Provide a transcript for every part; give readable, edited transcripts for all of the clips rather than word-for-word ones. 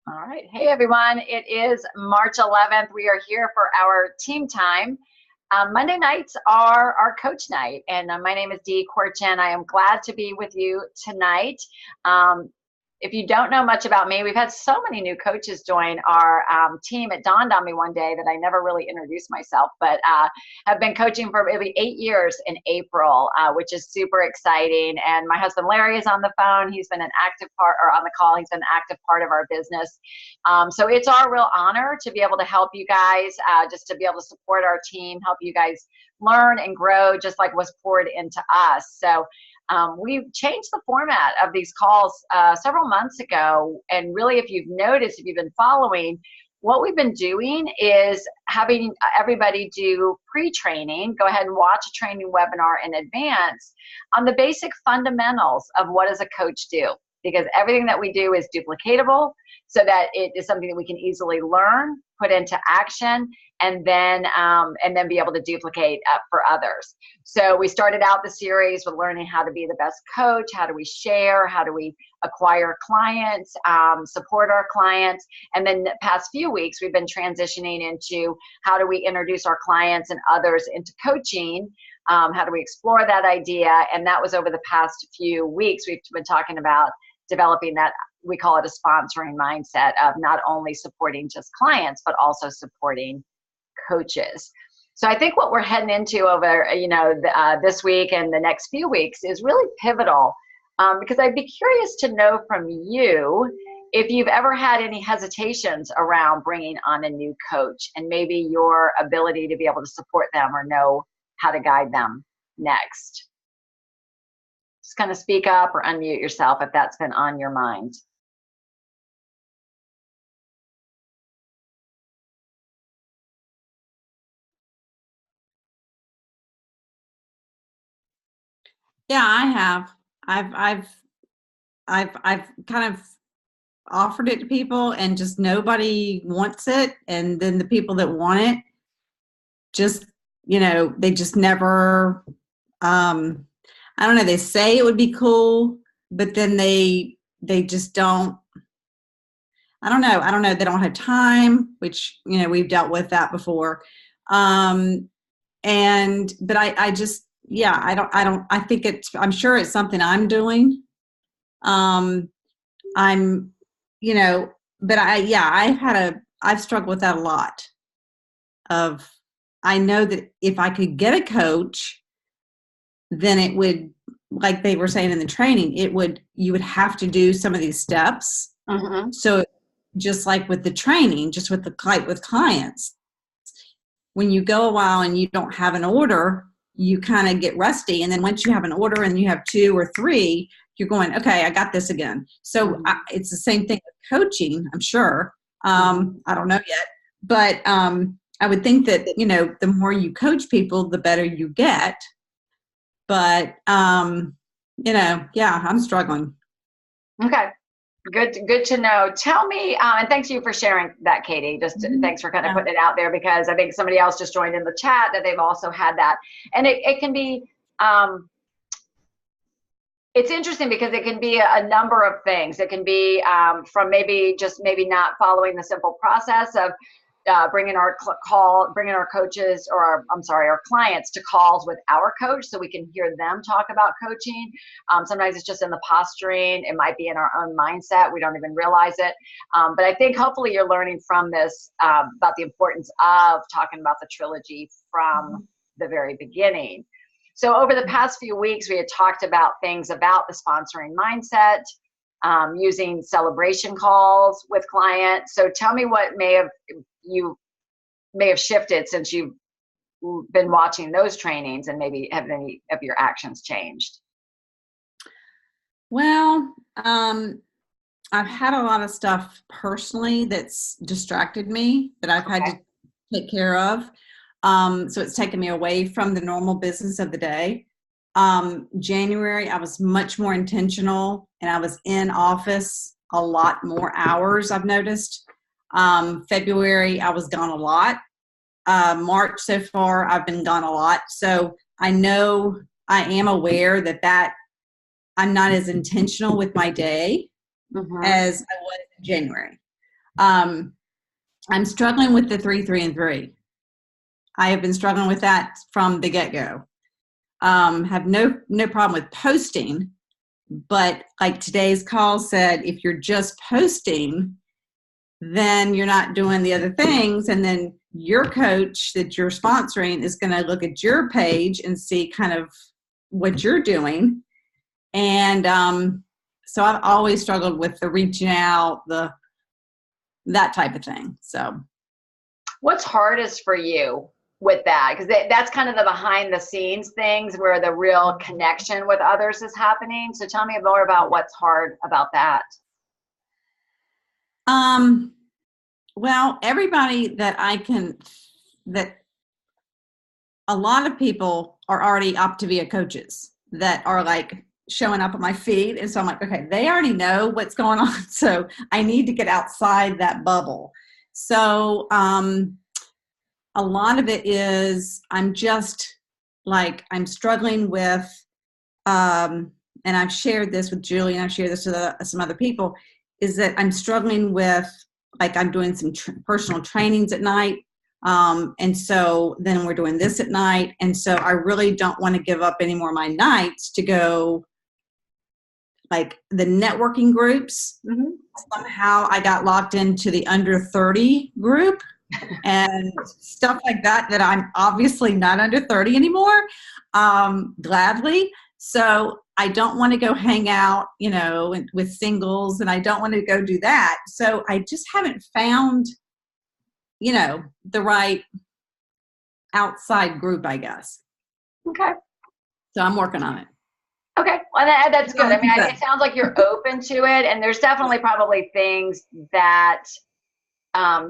All right. Hey, everyone. It is March 11th. We are here for our team time. Monday nights are our coach night, and my name is Dee Corchin. I am glad to be with you tonight. If you don't know much about me, we've had so many new coaches join our team. It dawned on me one day that I never really introduced myself, but have been coaching for maybe 8 years in April, which is super exciting. And my husband Larry is on the phone. He's been an active part, or on the call. He's been an active part of our business. So it's our real honor to be able to help you guys, just to be able to support our team, help you guys learn and grow, just like was poured into us. So we've changed the format of these calls several months ago. And really, if you've noticed, if you've been following, what we've been doing is having everybody do pre-training, go ahead and watch a training webinar in advance on the basic fundamentals of what does a coach do. Because everything that we do is duplicatable, so that it is something that we can easily learn, put into action, and then be able to duplicate for others. So we started out the series with learning how to be the best coach. How do we share? How do we acquire clients, support our clients? And then the past few weeks, we've been transitioning into how do we introduce our clients and others into coaching? How do we explore that idea? And that was over the past few weeks. We've been talking about developing that, we call it a sponsoring mindset of not only supporting just clients, but also supporting coaches. So I think what we're heading into over, this week and the next few weeks is really pivotal, because I'd be curious to know from you if you've ever had any hesitations around bringing on a new coach, and maybe your ability to be able to support them or know how to guide them next. Just kind of speak up or unmute yourself if that's been on your mind. Yeah, I have. I've kind of offered it to people, and just nobody wants it. And then the people that want it, just they just never. I don't know. They say it would be cool, but then they just don't. I don't know. They don't have time, which we've dealt with that before. But I just, yeah, I think I'm sure it's something I'm doing. I'm, but I've struggled with that a lot. I know that if I could get a coach, then it would, like they were saying in the training, you would have to do some of these steps. Mm-hmm. So just like with the training, just with clients, when you go a while and you don't have an order, you kind of get rusty. And then once you have an order and you have 2 or 3, you're going, okay, I got this again. So it's the same thing with coaching, I'm sure. I don't know yet, but I would think that, the more you coach people, the better you get. But, yeah, I'm struggling. Okay. Good to know. Tell me, and thanks you for sharing that, Katie. Thanks for kind of putting it out there, because I think somebody else just joined in the chat that they've also had that. And it can be, it's interesting because it can be a number of things. It can be from maybe not following the simple process of bringing our coaches, or our clients to calls with our coach so we can hear them talk about coaching. Sometimes it's just in the posturing. It might be in our own mindset. We don't even realize it. But I think hopefully you're learning from this about the importance of talking about the trilogy from the very beginning. So over the past few weeks, we had talked about things about the sponsoring mindset, using celebration calls with clients. So tell me what you may have shifted since you've been watching those trainings, and maybe have any of your actions changed? Well, I've had a lot of stuff personally that's distracted me that I've had to take care of. So it's taken me away from the normal business of the day. January, I was much more intentional, and I was in office a lot more hours, I've noticed. February, I was gone a lot. March so far, I've been gone a lot. So I know, I am aware that I'm not as intentional with my day as I was in January. I'm struggling with the 3, 3, and 3. I have been struggling with that from the get-go. Have no problem with posting, but like today's call said, if you're just posting, then you're not doing the other things, and then your coach that you're sponsoring is going to look at your page and see kind of what you're doing. And so I've always struggled with the reaching out, that type of thing. So what's hardest for you with that? Because that's kind of the behind the scenes things where the real connection with others is happening. So tell me more about what's hard about that. Well, everybody that a lot of people are already Optavia coaches that are like showing up on my feed. And so I'm like, okay, they already know what's going on. So I need to get outside that bubble. So a lot of it is I'm struggling with, and I've shared this with Julie and I've shared this with some other people, is that I'm struggling with, like, I'm doing some personal trainings at night. And so then we're doing this at night. And so I really don't want to give up any more of my nights to go, like, the networking groups. Mm-hmm. Somehow I got locked into the under 30 group and stuff like that I'm obviously not under 30 anymore, gladly. So I don't want to go hang out, with singles, and I don't want to go do that. So I just haven't found, the right outside group, I guess. Okay. So I'm working on it. Okay. Well, that's good. I mean, it sounds like you're open to it, and there's definitely probably things that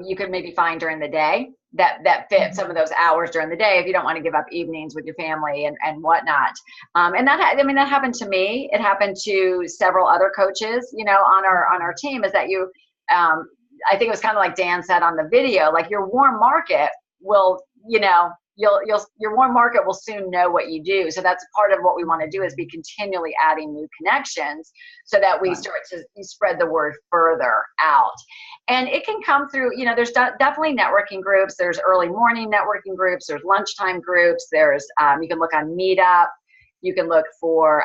you could maybe find during the day that fit some of those hours during the day if you don't want to give up evenings with your family and whatnot. And that happened to me. It happened to several other coaches, on our team, is that I think it was kind of like Dan said on the video, like your warm market will, your warm market will soon know what you do. So that's part of what we want to do, is be continually adding new connections so that we start to spread the word further out. And it can come through, there's definitely networking groups. There's early morning networking groups. There's lunchtime groups. There's, you can look on Meetup. You can look for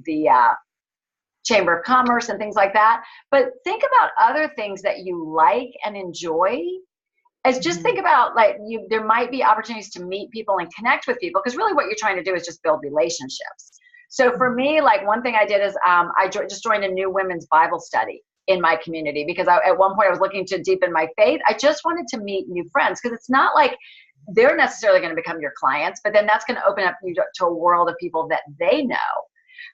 the Chamber of Commerce and things like that. But think about other things that you like and enjoy. As just think about, like, there might be opportunities to meet people and connect with people, because really what you're trying to do is just build relationships. So for me, like, one thing I did is I just joined a new women's Bible study in my community, because at one point I was looking to deepen my faith. I just wanted to meet new friends, because it's not like they're necessarily going to become your clients, but then that's going to open up you to a world of people that they know.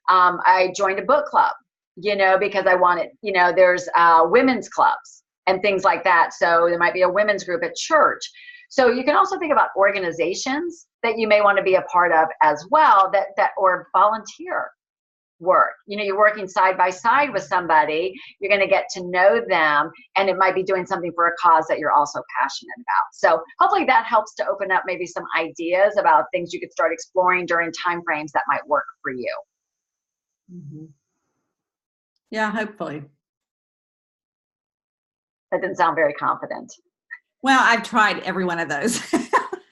I joined a book club, because I wanted, there's women's clubs and things like that. So there might be a women's group at church. So you can also think about organizations that you may want to be a part of as well, or volunteer work. You're working side by side with somebody, you're going to get to know them, and it might be doing something for a cause that you're also passionate about. So hopefully that helps to open up maybe some ideas about things you could start exploring during timeframes that might work for you. Mm-hmm. Yeah, hopefully. That didn't sound very confident. Well, I've tried every one of those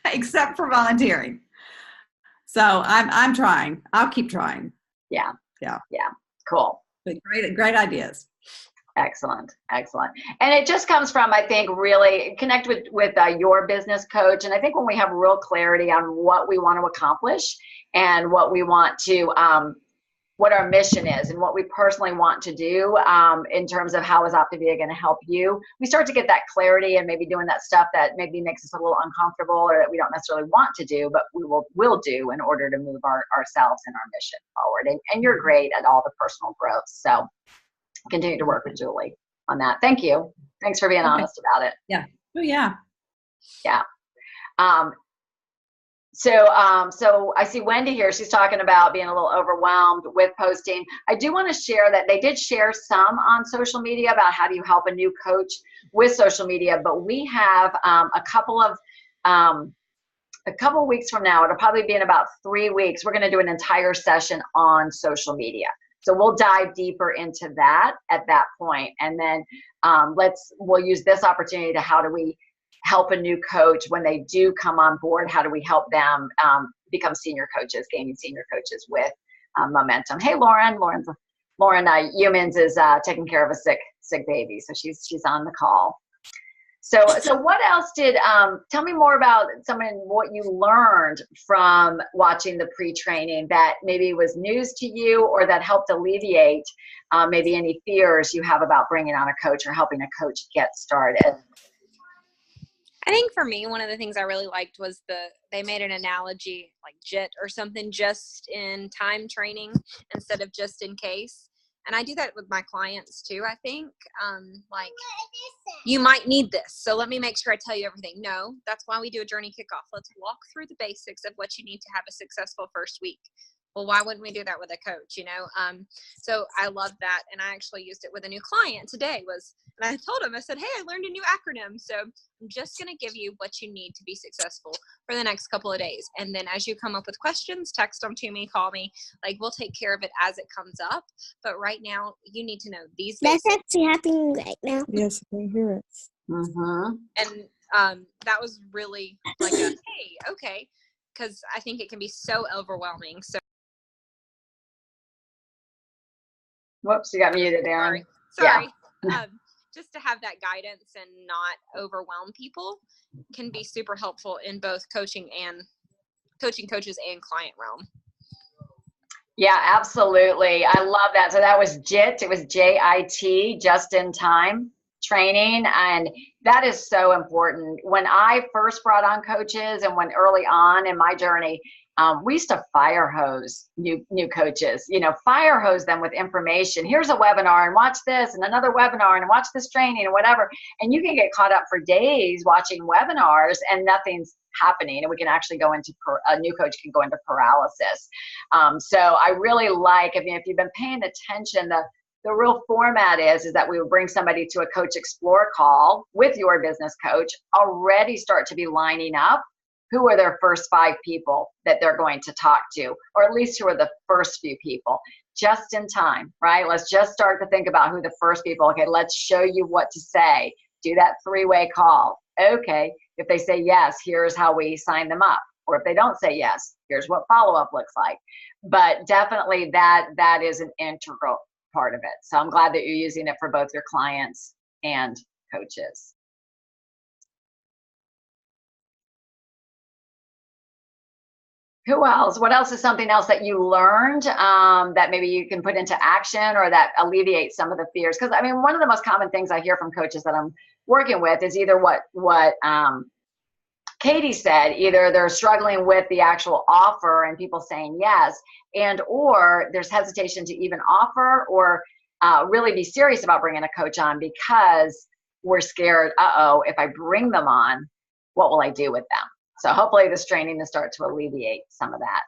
except for volunteering. So I'm trying. I'll keep trying. Yeah. Cool. But great ideas. Excellent. And it just comes from, I think, really connect with your business coach. And I think when we have real clarity on what we want to accomplish and what we want to, what our mission is and what we personally want to do in terms of how is Optavia going to help you, we start to get that clarity and maybe doing that stuff that maybe makes us a little uncomfortable or that we don't necessarily want to do, but we will do in order to move ourselves and our mission forward. And you're great at all the personal growth. So continue to work with Julie on that. Thank you. Thanks for being honest about it. Yeah. Oh, yeah. Yeah. So I see Wendy here. She's talking about being a little overwhelmed with posting. I do want to share that they did share some on social media about how do you help a new coach with social media, but we have a couple of weeks from now, it'll probably be in about 3 weeks, we're going to do an entire session on social media. So we'll dive deeper into that at that point. And then we'll use this opportunity to how do we help a new coach when they do come on board? How do we help them become senior coaches, gaining senior coaches with momentum? Hey, Lauren. Lauren Humans is taking care of a sick baby, so she's on the call. So what else tell me more about what you learned from watching the pre-training that maybe was news to you or that helped alleviate maybe any fears you have about bringing on a coach or helping a coach get started. I think for me, one of the things I really liked was they made an analogy like JIT or something, just in time training instead of just in case. And I do that with my clients too, I think. Like, you might need this, so let me make sure I tell you everything. No, that's why we do a journey kickoff. Let's walk through the basics of what you need to have a successful first week. Well, why wouldn't we do that with a coach, you know? So I love that. And I actually used it with a new client today and I told him, I said, hey, I learned a new acronym. So I'm just going to give you what you need to be successful for the next couple of days. And then as you come up with questions, text them to me, call me, like we'll take care of it as it comes up. But right now you need to know these basics. That's actually happening right now. Yes, I can hear it. Mm-hmm. And that was really like hey, okay. Cause I think it can be so overwhelming. So whoops, you got muted, Aaron. Sorry. Yeah. Just to have that guidance and not overwhelm people can be super helpful in both coaching coaches and client realm. Yeah, absolutely. I love that. So that was JIT. It was JIT, just in time training. And that is so important. When I first brought on coaches and when early on in my journey, we used to fire hose new coaches, fire hose them with information. Here's a webinar and watch this and another webinar and watch this training and whatever. And you can get caught up for days watching webinars and nothing's happening. And we can actually go into, a new coach can go into paralysis. So I really like, if you've been paying attention, the real format is that we will bring somebody to a Coach Explore call with your business coach, already start to be lining up who are their first 5 people that they're going to talk to, or at least who are the first few people, just in time, right? Let's just start to think about who the first people, okay, let's show you what to say. Do that 3-way call. Okay, if they say yes, here's how we sign them up. Or if they don't say yes, here's what follow-up looks like. But definitely that is an integral part of it. So I'm glad that you're using it for both your clients and coaches. Who else? What else is something else that you learned that maybe you can put into action or that alleviates some of the fears? Because one of the most common things I hear from coaches that I'm working with is either what Katie said, either they're struggling with the actual offer and people saying yes, and or there's hesitation to even offer or really be serious about bringing a coach on because we're scared, if I bring them on, what will I do with them? So hopefully this training will start to alleviate some of that.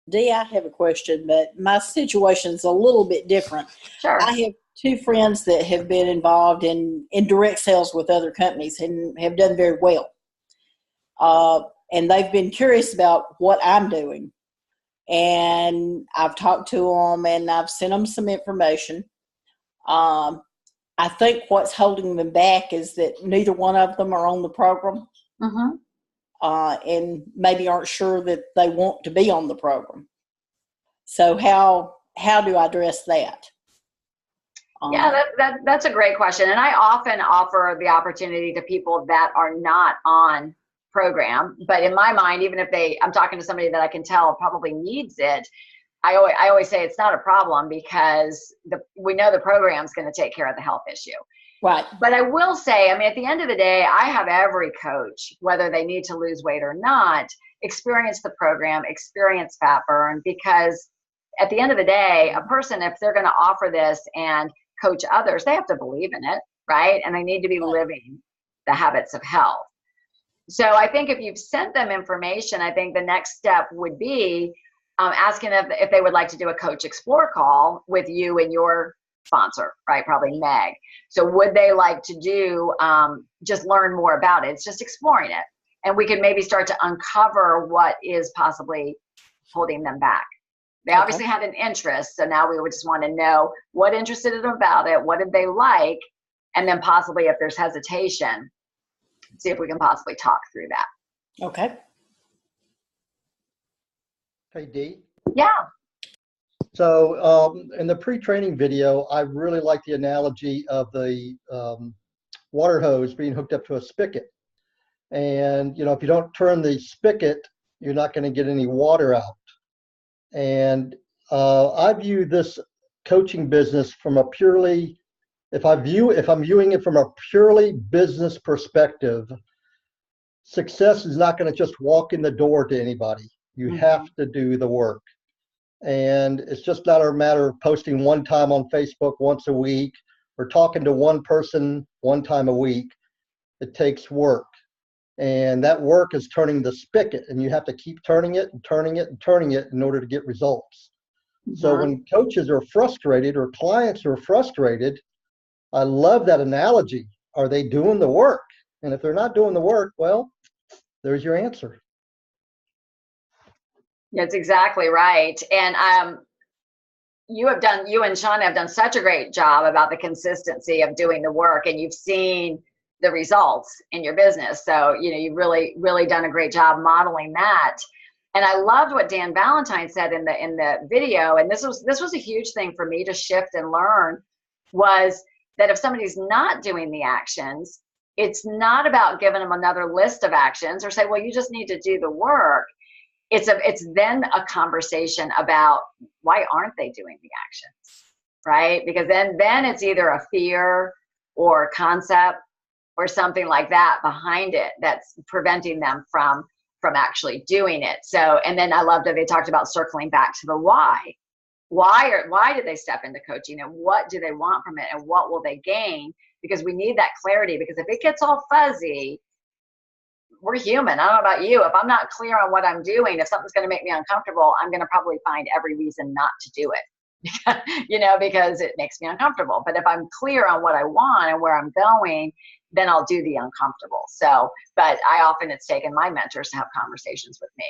Dee, I have a question, but my situation's a little bit different. Sure. I have 2 friends that have been involved in direct sales with other companies and have done very well. And they've been curious about what I'm doing. And I've talked to them and I've sent them some information. I think what's holding them back is that neither one of them are on the program. Mm-hmm. And maybe aren't sure that they want to be on the program. So how do I address that? Yeah, that's a great question. And I often offer the opportunity to people that are not on program. But in my mind, even if I'm talking to somebody that I can tell probably needs it, I always say it's not a problem because we know the program's going to take care of the health issue. Right. But I will say, at the end of the day, I have every coach, whether they need to lose weight or not, experience the program, experience fat burn, because at the end of the day, a person, if they're going to offer this and coach others, they have to believe in it, right? And they need to be living the habits of health. So I think if you've sent them information, I think the next step would be asking if they would like to do a Coach Explore call with you and your sponsor, right? Probably Meg. So would they like to do, just learn more about it? It's just exploring it. And we could maybe start to uncover what is possibly holding them back. They obviously had an interest. So now we would just want to know what interested them about it, what did they like, and then possibly if there's hesitation, see if we can possibly talk through that. Okay. Hey, Dee. Yeah. So in the pre-training video, I really like the analogy of the water hose being hooked up to a spigot. And, you know, if you don't turn the spigot, you're not going to get any water out. And I view this coaching business from a purely, if I'm viewing it from a purely business perspective, success is not going to just walk in the door to anybody. You have to do the work. And it's just not a matter of posting one time on Facebook once a week or talking to one person one time a week. It takes work. And that work is turning the spigot, and you have to keep turning it and turning it and turning it in order to get results. So when coaches are frustrated or clients are frustrated, I love that analogy. Are they doing the work? And if they're not doing the work, well, there's your answer. That's exactly right. And you and Sean have done such a great job about the consistency of doing the work, and you've seen the results in your business. So, you know, you've really, really done a great job modeling that. And I loved what Dan Valentine said in the video. And this was a huge thing for me to shift and learn, was that if somebody's not doing the actions, it's not about giving them another list of actions or say, well, you just need to do the work. It's then a conversation about why aren't they doing the actions, right? Because then it's either a fear or a concept or something like that behind it that's preventing them from actually doing it. So, and then I loved that they talked about circling back to the why. Why did they step into coaching, and what do they want from it, and what will they gain? Because we need that clarity, because if it gets all fuzzy, we're human. I don't know about you. If I'm not clear on what I'm doing, if something's going to make me uncomfortable, I'm going to probably find every reason not to do it, you know, because it makes me uncomfortable. But if I'm clear on what I want and where I'm going, then I'll do the uncomfortable. So, but it's taken my mentors to have conversations with me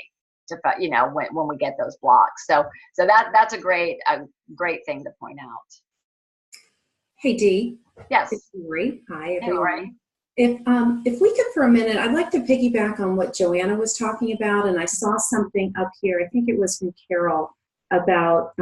to, you know, when we get those blocks. So that's a great thing to point out. Hey, Dee. Yes. It's Lori. Hi, everyone. Hey, Lori. If we could for a minute, I'd like to piggyback on what Joanna was talking about, and I saw something up here. I think it was from Carol about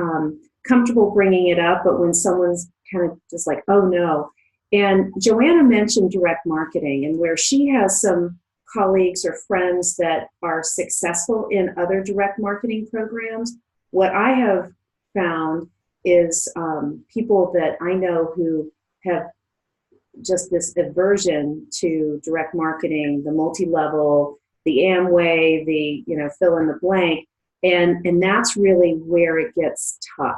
comfortable bringing it up, but when someone's kind of just like, oh no. And Joanna mentioned direct marketing, and where she has some colleagues or friends that are successful in other direct marketing programs, what I have found is people that I know who have just this aversion to direct marketing, the multi-level, the Amway, the, you know, fill in the blank. And that's really where it gets tough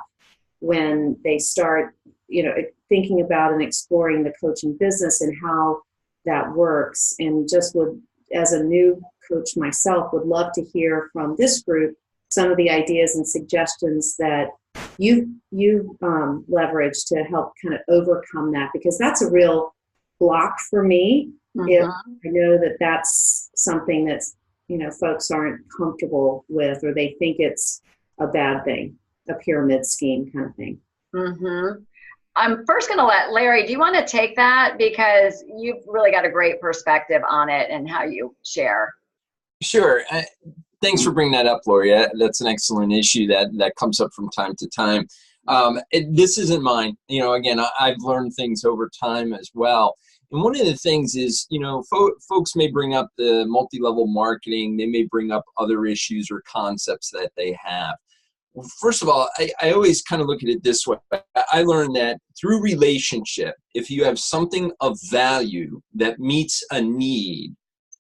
when they start, you know, thinking about and exploring the coaching business and how that works. And just would, as a new coach myself, would love to hear from this group some of the ideas and suggestions that you've leveraged to help kind of overcome that, because that's a real block for me. If I know that that's something that's, you know, folks aren't comfortable with, or they think it's a bad thing, a pyramid scheme kind of thing. I'm first going to let Larry, do you want to take that? Because you've really got a great perspective on it and how you share. Sure. Thanks for bringing that up, Lori. That's an excellent issue that comes up from time to time. This isn't mine. You know, again, I've learned things over time as well. And one of the things is, you know, folks may bring up the multi-level marketing. They may bring up other issues or concepts that they have. Well, first of all, I always kind of look at it this way. I learned that through relationship, if you have something of value that meets a need,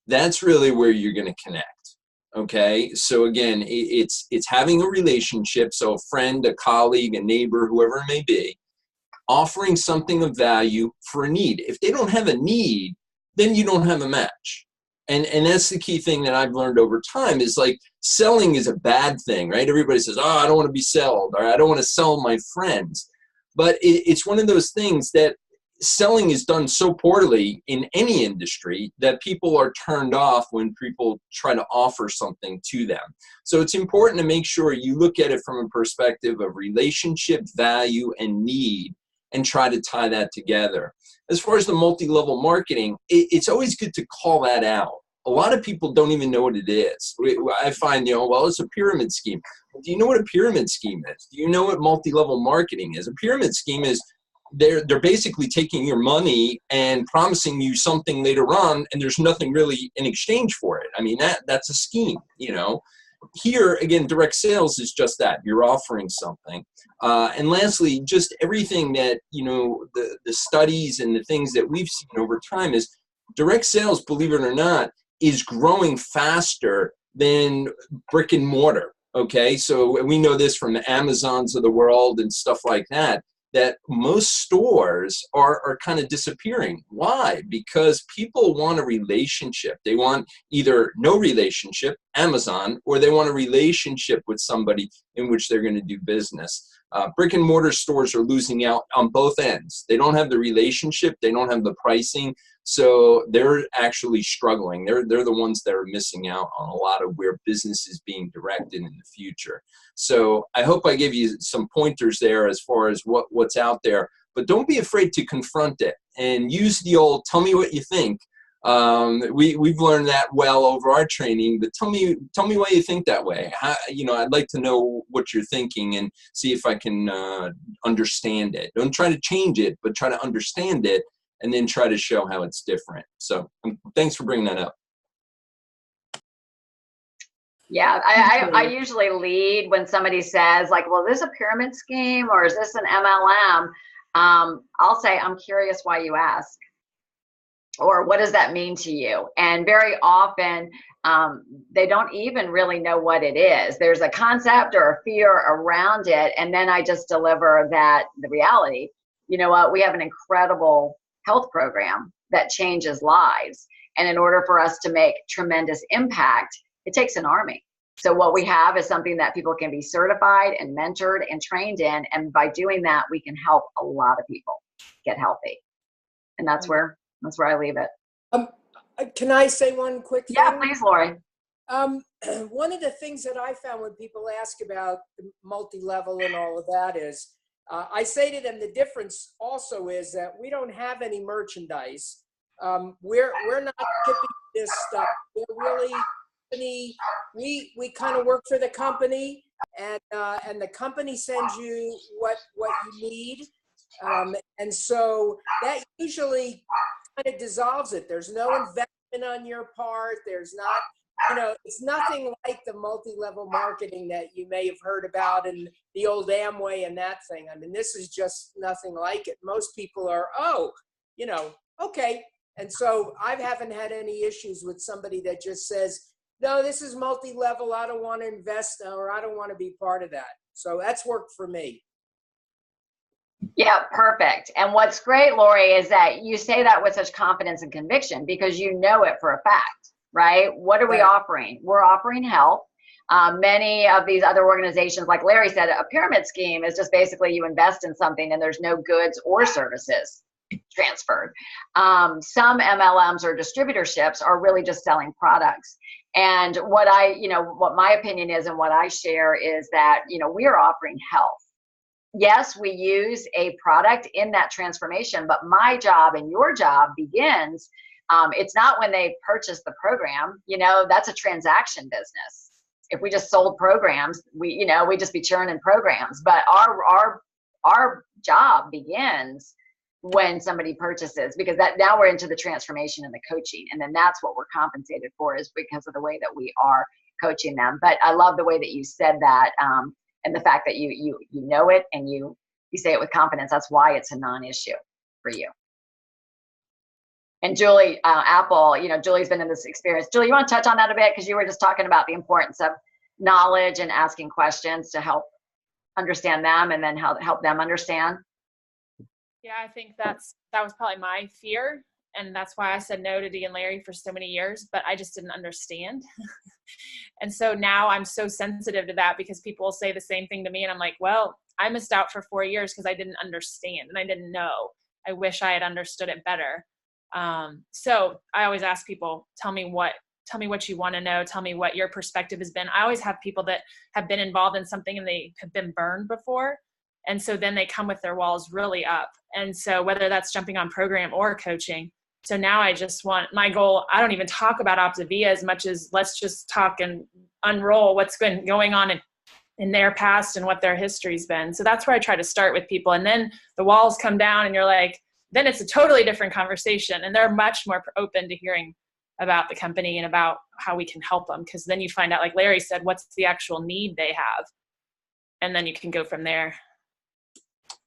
that's really where you're going to connect. Okay. So again, it's having a relationship. So a friend, a colleague, a neighbor, whoever it may be, offering something of value for a need. If they don't have a need, then you don't have a match. And that's the key thing that I've learned over time is, like, selling is a bad thing, right? Everybody says, oh, I don't want to be sold, or I don't want to sell my friends. But it's one of those things that selling is done so poorly in any industry that people are turned off when people try to offer something to them. So it's important to make sure you look at it from a perspective of relationship, value, and need, and try to tie that together. As far as the multi-level marketing, it's always good to call that out. A lot of people don't even know what it is. I find, well, it's a pyramid scheme. Do you know what a pyramid scheme is? Do you know what multi-level marketing is? A pyramid scheme is they're basically taking your money and promising you something later on, and there's nothing really in exchange for it. I mean, that's a scheme, Here, again, direct sales is just that. You're offering something. And lastly, just everything that, the studies and the things that we've seen over time is direct sales, believe it or not, is growing faster than brick and mortar. Okay, so we know this from the Amazons of the world and stuff like that most stores are kind of disappearing. Why? Because people want a relationship. They want either no relationship, Amazon, or they want a relationship with somebody in which they're going to do business. Brick and mortar stores are losing out on both ends. They don't have the relationship. They don't have the pricing. So they're actually struggling. They're the ones that are missing out on a lot of where business is being directed in the future. So I hope I gave you some pointers there as far as what's out there. But don't be afraid to confront it and use the old "tell me what you think." We've learned that well over our training. But tell me why you think that way. I'd like to know what you're thinking and see if I can understand it. Don't try to change it, but try to understand it, and then try to show how it's different. So thanks for bringing that up. Yeah, I usually lead when somebody says like, well, is this a pyramid scheme or is this an MLM? I'll say, I'm curious why you ask. Or what does that mean to you? And very often, they don't even really know what it is. There's a concept or a fear around it. And then I just deliver the reality. You know what? We have an incredible health program that changes lives. And in order for us to make tremendous impact, it takes an army. So what we have is something that people can be certified and mentored and trained in. And by doing that, we can help a lot of people get healthy. And that's where I leave it. Can I say one quick thing? Yeah, please, Lori. One of the things that I found when people ask about multi-level and all of that is, I say to them, the difference also is that we don't have any merchandise. We're not shipping this stuff. We're really we kind of work for the company, and the company sends you what you need, and so that usually kind of dissolves it. There's no investment on your part. There's not, it's nothing like the multi-level marketing that you may have heard about in the old Amway and that thing. I mean, this is just nothing like it. Most people are, okay. And so I haven't had any issues with somebody that just says, no, this is multi-level. I don't want to invest or I don't want to be part of that. So that's worked for me. Yeah, perfect. And what's great, Lori, is that you say that with such confidence and conviction because you know it for a fact, right? What are we offering? We're offering health. Many of these other organizations, like Larry said, a pyramid scheme is just basically you invest in something and there's no goods or services transferred. Some MLMs or distributorships are really just selling products. And what my opinion is and what I share is that, we are offering health. Yes, we use a product in that transformation, but my job and your job begins. It's not when they purchase the program, that's a transaction business. If we just sold programs, we just be churning programs, but our job begins when somebody purchases, because now we're into the transformation and the coaching. And then that's what we're compensated for, is because of the way that we are coaching them. But I love the way that you said that. And the fact that you know it and you say it with confidence. That's why it's a non-issue for you. And Julie, Apple, Julie's been in this experience. Julie, you want to touch on that a bit? Because you were just talking about the importance of knowledge and asking questions to help understand them and then help them understand. Yeah, I think that was probably my fear. And that's why I said no to Dee and Larry for so many years, but I just didn't understand. And so now I'm so sensitive to that because people will say the same thing to me. And I'm like, well, I missed out for 4 years because I didn't understand and I didn't know. I wish I had understood it better. So I always ask people, tell me what you want to know. Tell me what your perspective has been. I always have people that have been involved in something and they have been burned before. And so then they come with their walls really up. And so whether that's jumping on program or coaching. So now I just want my goal. I don't even talk about Optavia as much as let's just talk and unroll what's been going on in their past and what their history's been. So that's where I try to start with people. And then the walls come down and you're like, then it's a totally different conversation. And they're much more open to hearing about the company and about how we can help them. Because then you find out, like Larry said, what's the actual need they have. And then you can go from there.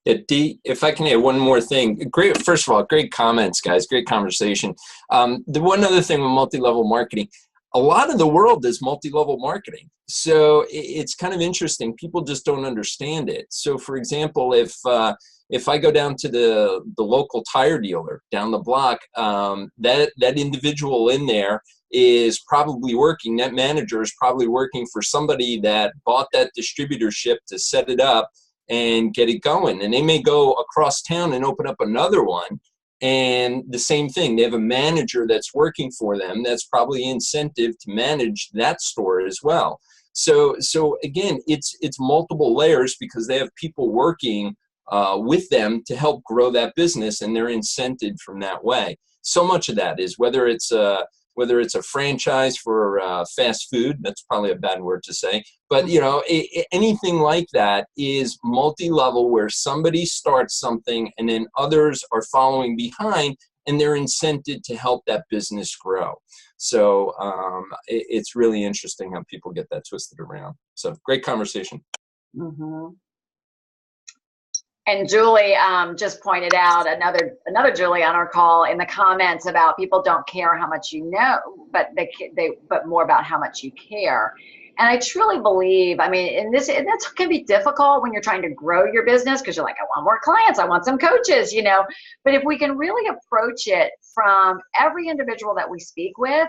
Yeah, Dee, if I can add one more thing. Great, first of all, great comments, guys. Great conversation. The one other thing with multi-level marketing, a lot of the world is multi-level marketing. So it's kind of interesting. People just don't understand it. So for example, if I go down to the local tire dealer down the block, that individual in there is probably working, that manager is probably working for somebody that bought that distributorship to set it up and get it going. And they may go across town and open up another one. And the same thing, they have a manager that's working for them that's probably incentive to manage that store as well. So again, it's multiple layers because they have people working with them to help grow that business, and they're incented from that way. So much of that is whether it's a franchise for fast food, that's probably a bad word to say, but anything like that is multi-level, where somebody starts something and then others are following behind and they're incented to help that business grow. So it's really interesting how people get that twisted around. So great conversation. Mm-hmm. And Julie just pointed out, another Julie on our call in the comments about people don't care how much you know, but but more about how much you care. And I truly believe, I mean, and that can be difficult when you're trying to grow your business because you're like, I want more clients, I want some coaches, But if we can really approach it from every individual that we speak with,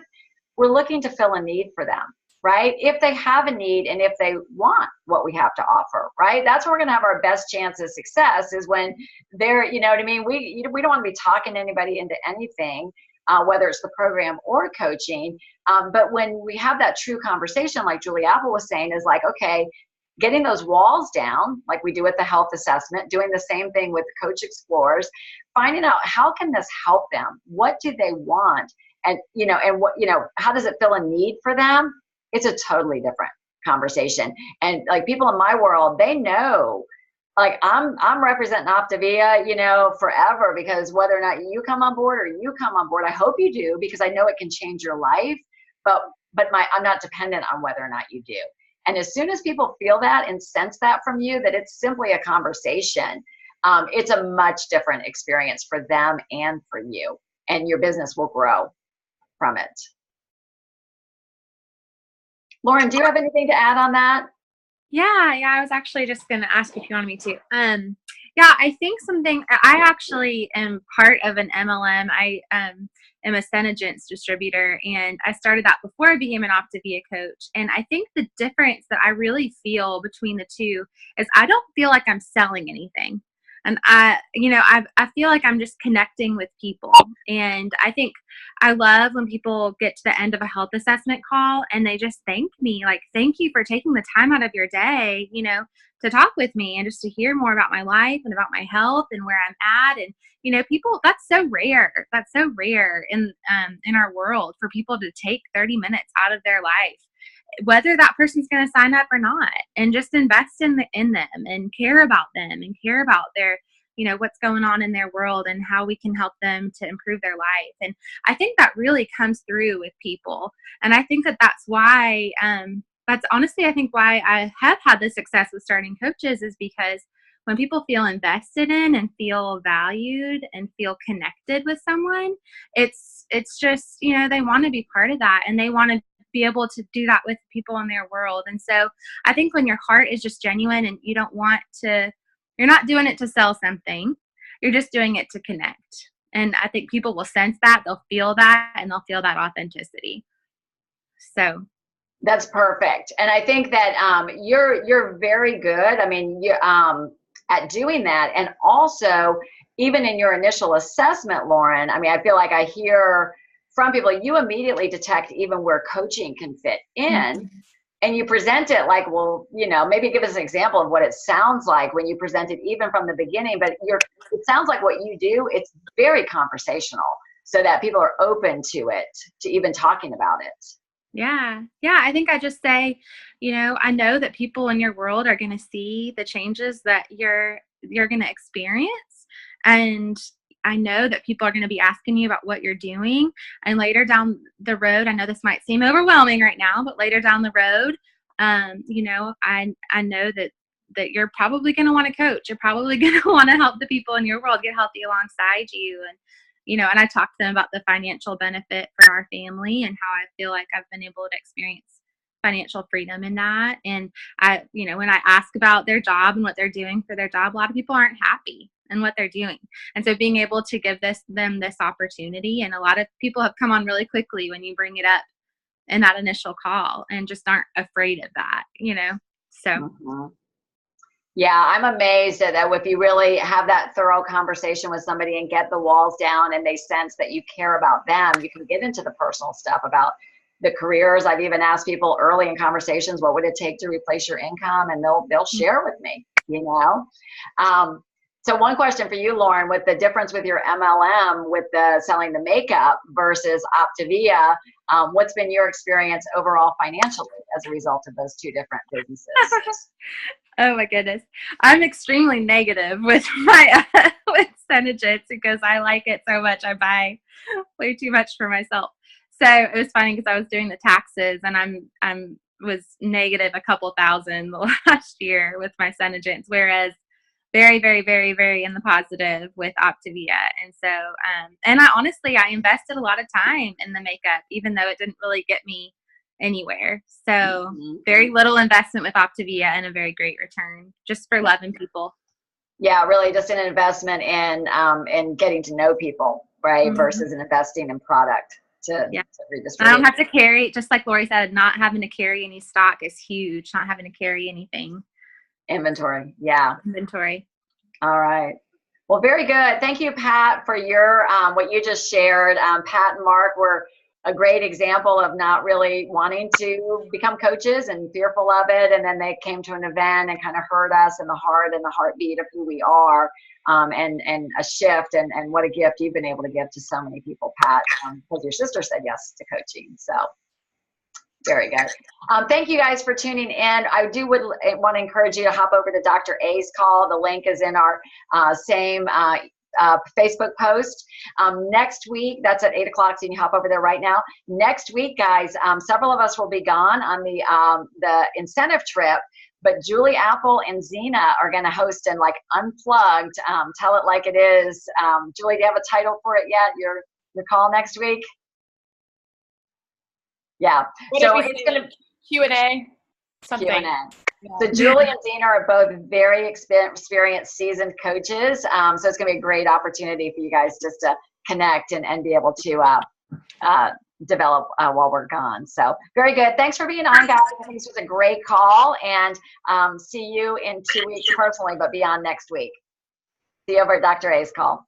we're looking to fill a need for them. Right? If they have a need and if they want what we have to offer, right? That's where we're going to have our best chance of success is when they're, you know what I mean? We don't want to be talking anybody into anything, whether it's the program or coaching. But when we have that true conversation, like Julie Apple was saying, is like, okay, getting those walls down, like we do with the health assessment, doing the same thing with Coach Explorers, finding out how can this help them? What do they want? And, how does it fill a need for them? It's a totally different conversation. And like people in my world, they know, like I'm representing Optavia, forever, because whether or not you come on board or you come on board, I hope you do, because I know it can change your life, but I'm not dependent on whether or not you do. And as soon as people feel that and sense that from you, that it's simply a conversation, it's a much different experience for them and for you, and your business will grow from it. Lauren, do you have anything to add on that? Yeah, I was actually just going to ask if you wanted me to. I think I actually am part of an MLM. I am a Senegence distributor, and I started that before I became an Optavia coach. And I think the difference that I really feel between the two is I don't feel like I'm selling anything. And I feel like I'm just connecting with people. And I think I love when people get to the end of a health assessment call and they just thank me, like, thank you for taking the time out of your day, to talk with me and just to hear more about my life and about my health and where I'm at. And, people, that's so rare. That's so rare in our world for people to take 30 minutes out of their life, whether that person's going to sign up or not, and just invest in them and care about them and care about their, what's going on in their world and how we can help them to improve their life. And I think that really comes through with people. And I think that's why, that's honestly, I think why I have had the success with starting coaches is because when people feel invested in and feel valued and feel connected with someone, it's just, they want to be part of that, and they want to be able to do that with people in their world. And so I think when your heart is just genuine and you're not doing it to sell something, you're just doing it to connect. And I think people will sense that, they'll feel that, and they'll feel that authenticity. So that's perfect. And I think that you're very good. I mean, you at doing that. And also even in your initial assessment, Lauren, I mean, I feel like I hear from people, you immediately detect even where coaching can fit in. And you present it like, well, you know, maybe give us an example of what it sounds like when you present it even from the beginning, but it sounds like what you do, it's very conversational so that people are open to it, to even talking about it. Yeah. I think I just say, you know, I know that people in your world are going to see the changes that you're going to experience. And I know that people are going to be asking you about what you're doing. And later down the road, I know this might seem overwhelming right now, but later down the road, you know, I know that you're probably going to want to coach. You're probably going to want to help the people in your world get healthy alongside you. And, you know, and I talk to them about the financial benefit for our family and how I feel like I've been able to experience financial freedom in that. And I, you know, when I ask about their job and what they're doing for their job, a lot of people aren't happy in what they're doing. And so being able to give them this opportunity, and a lot of people have come on really quickly when you bring it up in that initial call and just aren't afraid of that, you know? So. Yeah, I'm amazed that if you really have that thorough conversation with somebody and get the walls down and they sense that you care about them, you can get into the personal stuff about the careers. I've even asked people early in conversations, what would it take to replace your income? And they'll share with me, you know? So one question for you, Lauren, with the difference with your MLM with the selling the makeup versus Optavia, what's been your experience overall financially as a result of those two different businesses? Oh my goodness. I'm extremely negative with my with Senegence because I like it so much. I buy way too much for myself. So it was funny because I was doing the taxes and I'm was negative a couple thousand the last year with my Senegence, whereas very, very, very, very in the positive with Optavia. And so, and I invested a lot of time in the makeup, even though it didn't really get me anywhere. So very little investment with Optavia and a very great return just for loving people. Yeah, really just an investment in getting to know people, right? Versus an investing in product to redistribute. I don't have to carry, just like Lori said, not having to carry any stock is huge. Not having to carry anything. Inventory. Yeah. Inventory. All right. Well, very good. Thank you, Pat, for your what you just shared. Pat and Mark were a great example of not really wanting to become coaches and fearful of it. And then they came to an event and kind of heard us in the heart and the heartbeat of who we are, and a shift. And what a gift you've been able to give to so many people, Pat, because your sister said yes to coaching. So very good. Thank you guys for tuning in. I would want to encourage you to hop over to Dr. A's call. The link is in our same Facebook post. Next week, that's at 8 o'clock, so you can hop over there right now. Next week, guys, several of us will be gone on the incentive trip, but Julie Apple and Zena are going to host in like Unplugged, Tell It Like It Is. Julie, do you have a title for it yet? Your call next week? Yeah. So it's going to Q&A, something. Q&A. Yeah. So Julie and Zena are both very experienced, seasoned coaches. So it's going to be a great opportunity for you guys just to connect and be able to develop while we're gone. So very good. Thanks for being on, guys. I think this was a great call, and see you in 2 weeks personally, but be on next week. See you over at Dr. A's call.